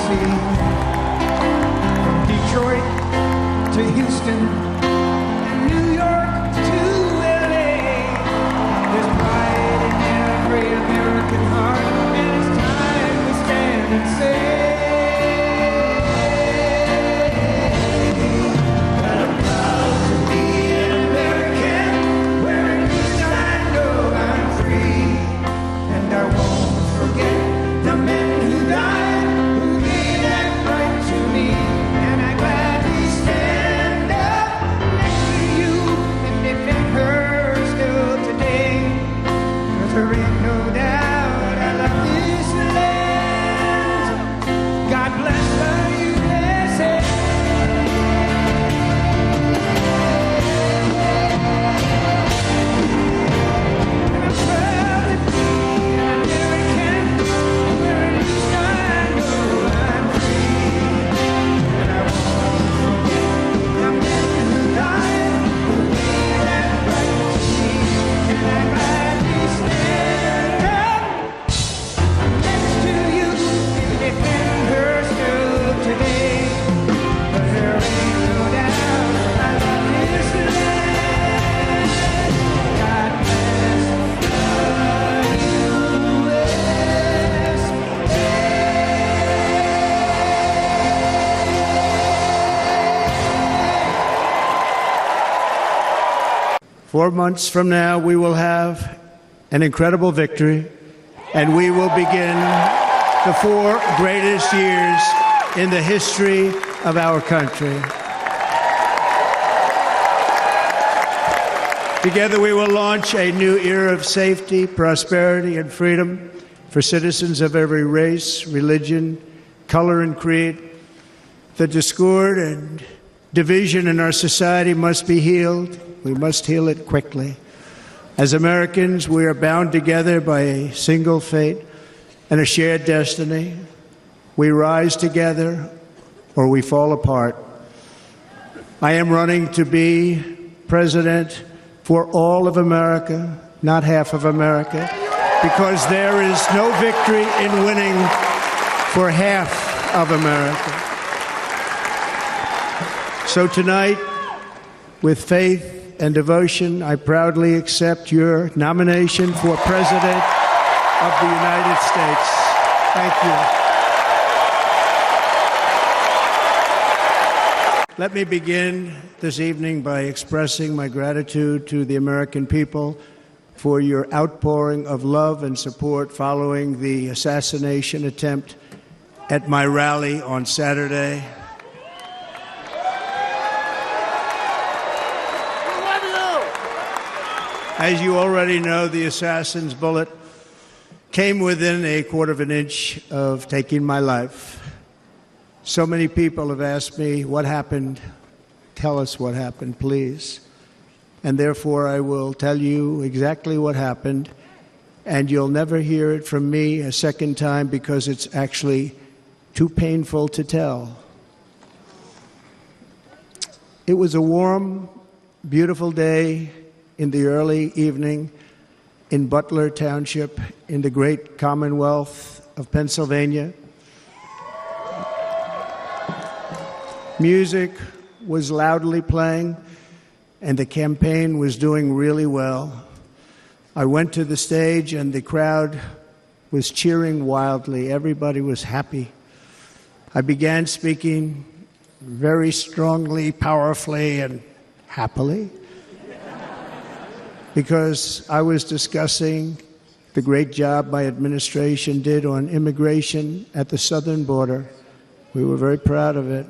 sea. From Detroit to Houston and New York to LA. There's pride in every American heart, and it's time we stand and say that I'm proud to be an American. Wearing this I know I'm free, and I won't forget the men who died, who gave that right to me. And I gladly stand up next to you and defend her still today. 'Cause there ain't no doubt I love this land. God bless the USA. And I'm proud to be an American, where at least I know I'm free. And I won't forget the men who died, who gave that right to me. And I gladly stand up next to you and defend her still today. 'Cause there ain't no doubt I love this land. God bless the USA. 4 months from now, we will have an incredible victory, and we will begin the 4 greatest years in the history of our country. Together, we will launch a new era of safety, prosperity, and freedom for citizens of every race, religion, color, and creed. The discord and division in our society must be healed. We must heal it quickly. As Americans, we are bound together by a single fate and a shared destiny. We rise together or we fall apart. I am running to be president for all of America, not half of America, because there is no victory in winning for half of America. So tonight, with faith and devotion, I proudly accept your nomination for President of the United States. Thank you. Let me begin this evening by expressing my gratitude to the American people for your outpouring of love and support following the assassination attempt at my rally on Saturday. As you already know, the assassin's bullet came within a quarter of an inch of taking my life. So many people have asked me, what happened? Tell us what happened, please. And therefore, I will tell you exactly what happened, and you'll never hear it from me a second time because it's actually too painful to tell. It was a warm, beautiful day in the early evening in Butler Township in the great Commonwealth of Pennsylvania. Music was loudly playing, and the campaign was doing really well. I went to the stage, and the crowd was cheering wildly. Everybody was happy. I began speaking very strongly, powerfully, and happily, because I was discussing the great job my administration did on immigration at the southern border. We were very proud of it.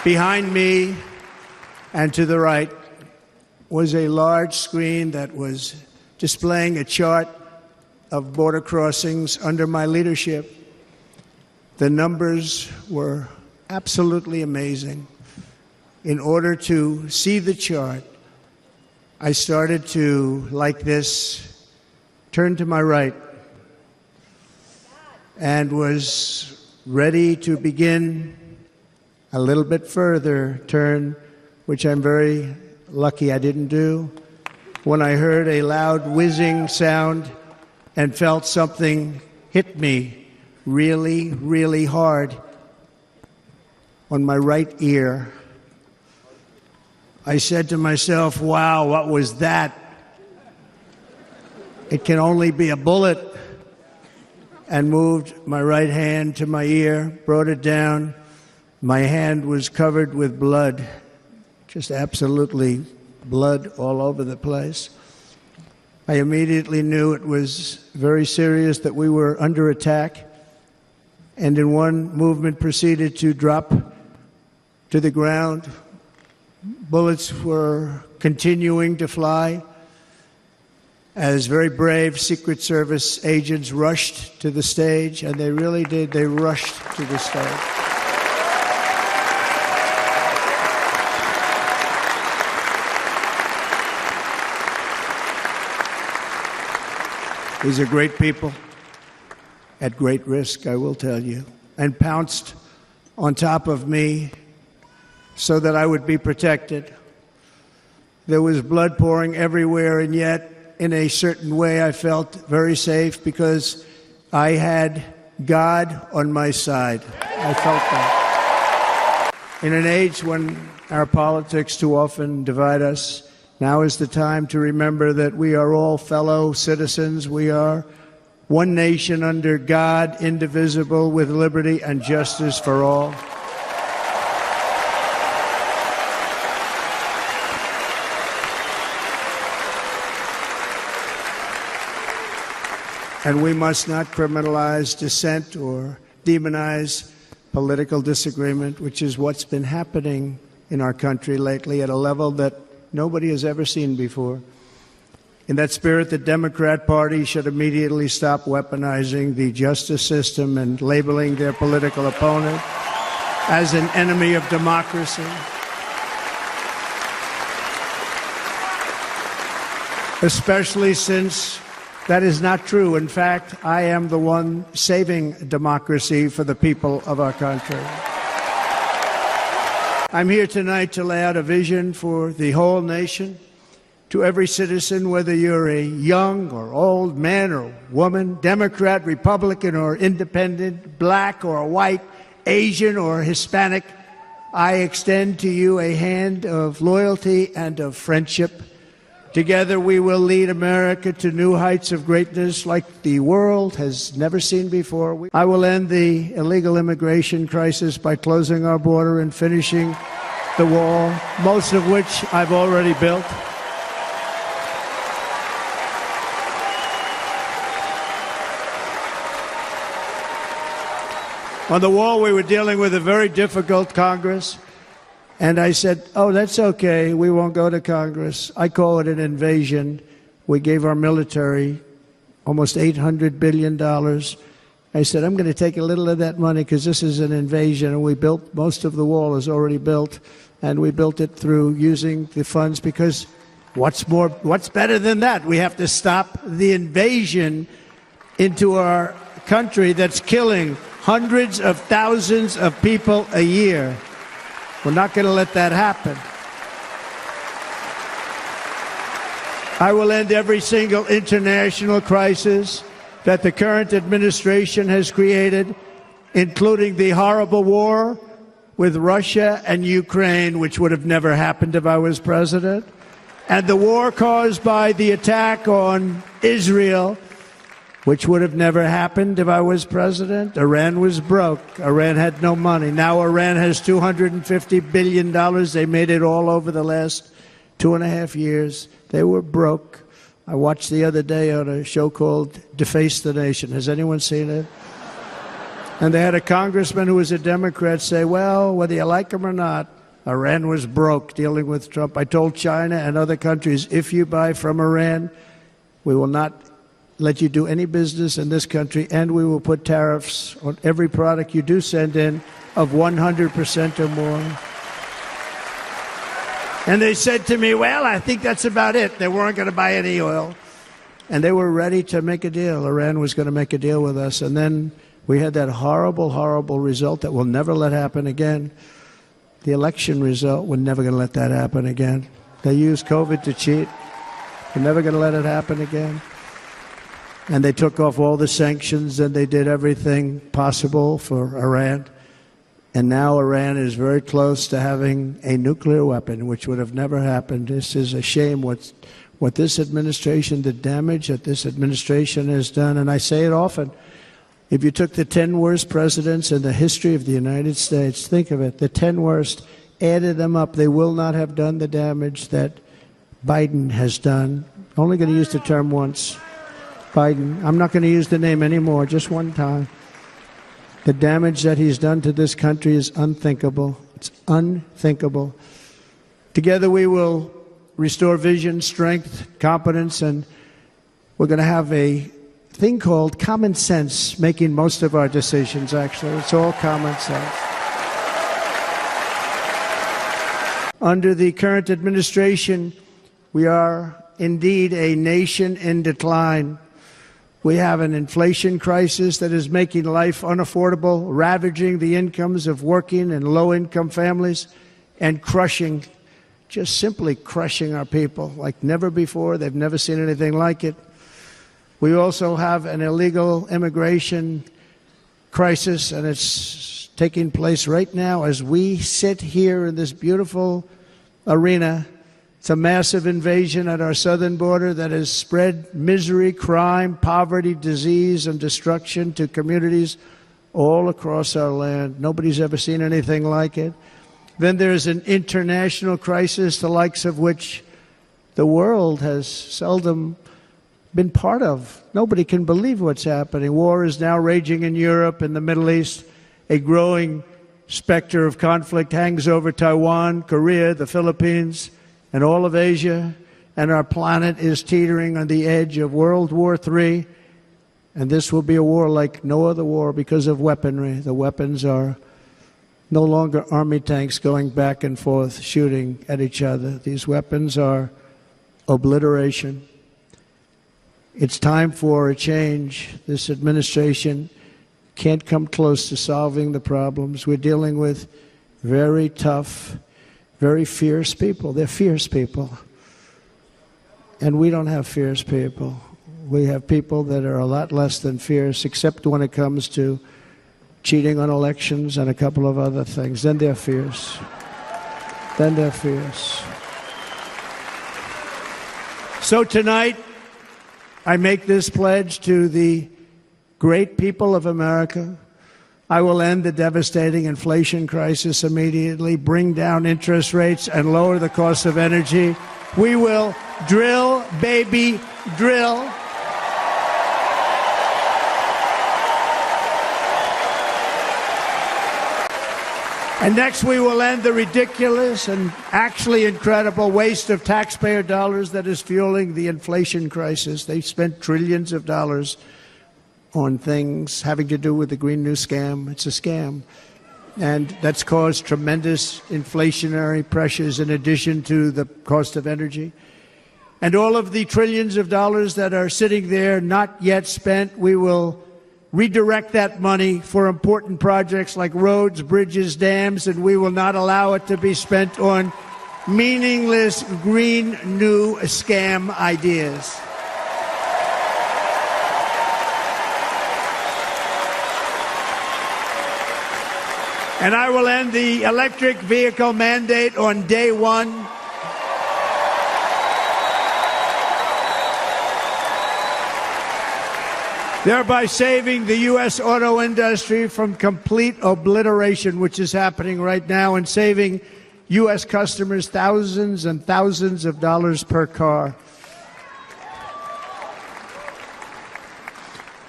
Behind me and to the right was a large screen that was displaying a chart of border crossings under my leadership. The numbers were absolutely amazing. In order to see the chart, I started to, like this, turn to my right and was ready to begin a little bit further turn, which I'm very lucky I didn't do. when I heard a loud whizzing sound and felt something hit me really, really hard on my right ear. I said to myself, wow, what was that? It can only be a bullet. And moved my right hand to my ear, brought it down. My hand was covered with blood, just absolutely blood all over the place. I immediately knew it was very serious, that we were under attack, and in one movement proceeded to drop to the ground. Bullets were continuing to fly as very brave Secret Service agents rushed to the stage, and they really did. They rushed to the stage. These are great people, at great risk, I will tell you, and pounced on top of me so that I would be protected. There was blood pouring everywhere, and yet, in a certain way, I felt very safe because I had God on my side. I felt that. In an age when our politics too often divide us, now is the time to remember that we are all fellow citizens. We are one nation under God, indivisible, with liberty and justice for all. And we must not criminalize dissent or demonize political disagreement, which is what's been happening in our country lately at a level that nobody has ever seen before. In that spirit, the Democrat Party should immediately stop weaponizing the justice system and labeling their political opponent as an enemy of democracy. Especially since that is not true. In fact, I am the one saving democracy for the people of our country. I'm here tonight to lay out a vision for the whole nation, to every citizen, whether you're a young or old man or woman, Democrat, Republican or independent, black or white, Asian or Hispanic. I extend to you a hand of loyalty and of friendship. Together we will lead America to new heights of greatness like the world has never seen before. I will end the illegal immigration crisis by closing our border and finishing the wall, most of which I've already built. On the wall, we were dealing with a very difficult Congress. And I said, oh, that's okay. We won't go to Congress. I call it an invasion. We gave our military almost $800 billion. I said, I'm going to take a little of that money because this is an invasion. And we built, most of the wall is already built. And we built it through using the funds because what's better than that? We have to stop the invasion into our country that's killing hundreds of thousands of people a year. We're not going to let that happen. I will end every single international crisis that the current administration has created, including the horrible war with Russia and Ukraine, which would have never happened if I was president, and the war caused by the attack on Israel, which would have never happened if I was president. Iran was broke. Iran had no money. Now Iran has $250 billion. They made it all over the last 2.5 years. They were broke. I watched the other day on a show called Deface the Nation. Has anyone seen it? And they had a congressman who was a Democrat say, well, whether you like him or not, Iran was broke dealing with Trump. I told China and other countries, if you buy from Iran, we will not let you do any business in this country, and we will put tariffs on every product you do send in of 100% or more. And they said to me, well, I think that's about it. They weren't going to buy any oil. And they were ready to make a deal. Iran was going to make a deal with us. And then we had that horrible, horrible result that we'll never let happen again. The election result, we're never going to let that happen again. They used COVID to cheat. We're never going to let it happen again. And they took off all the sanctions, and they did everything possible for Iran. And now Iran is very close to having a nuclear weapon, which would have never happened. This is a shame what this administration, the damage that this administration has done. And I say it often, if you took the 10 worst presidents in the history of the United States, think of it, the 10 worst, added them up, they will not have done the damage that Biden has done. Only going to use the term once. Biden. I'm not going to use the name anymore, just one time. The damage that he's done to this country is unthinkable. It's unthinkable. Together we will restore vision, strength, competence, and we're going to have a thing called common sense making most of our decisions, actually. It's all common sense. Under the current administration, we are indeed a nation in decline. We have an inflation crisis that is making life unaffordable, ravaging the incomes of working and low-income families, and crushing, just simply crushing our people like never before. They've never seen anything like it. We also have an illegal immigration crisis, and it's taking place right now as we sit here in this beautiful arena. It's a massive invasion at our southern border that has spread misery, crime, poverty, disease, and destruction to communities all across our land. Nobody's ever seen anything like it. Then there's an international crisis, the likes of which the world has seldom been part of. Nobody can believe what's happening. War is now raging in Europe and the Middle East. A growing specter of conflict hangs over Taiwan, Korea, the Philippines, and all of Asia, and our planet is teetering on the edge of World War III, and this will be a war like no other war because of weaponry. The weapons are no longer army tanks going back and forth shooting at each other. These weapons are obliteration. It's time for a change. This administration can't come close to solving the problems. We're dealing with very tough, very fierce people. They're fierce people. And we don't have fierce people. We have people that are a lot less than fierce, except when it comes to cheating on elections and a couple of other things. Then they're fierce. Then they're fierce. So tonight, I make this pledge to the great people of America. I will end the devastating inflation crisis immediately, bring down interest rates, and lower the cost of energy. We will drill, baby, drill. And next, we will end the ridiculous and actually incredible waste of taxpayer dollars that is fueling the inflation crisis. They spent trillions of dollars on things having to do with the Green New Scam. It's a scam. And that's caused tremendous inflationary pressures in addition to the cost of energy. And all of the trillions of dollars that are sitting there not yet spent, we will redirect that money for important projects like roads, bridges, dams, and we will not allow it to be spent on meaningless Green New Scam ideas. And I will end the electric vehicle mandate on day one. Thereby saving the U.S. auto industry from complete obliteration, which is happening right now, and saving U.S. customers thousands and thousands of dollars per car.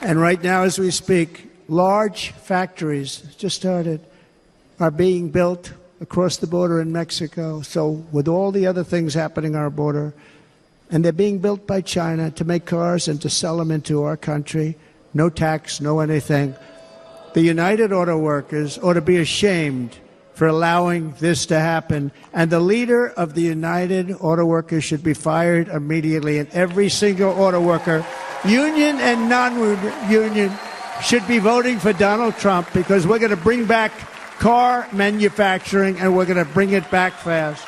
And right now, as we speak, large factories just started are being built across the border in Mexico. So with all the other things happening on our border, and they're being built by China to make cars and to sell them into our country, no tax, no anything. The United Auto Workers ought to be ashamed for allowing this to happen. And the leader of the United Auto Workers should be fired immediately. And every single auto worker, union and non-union, should be voting for Donald Trump, because we're going to bring back car manufacturing, and we're going to bring it back fast.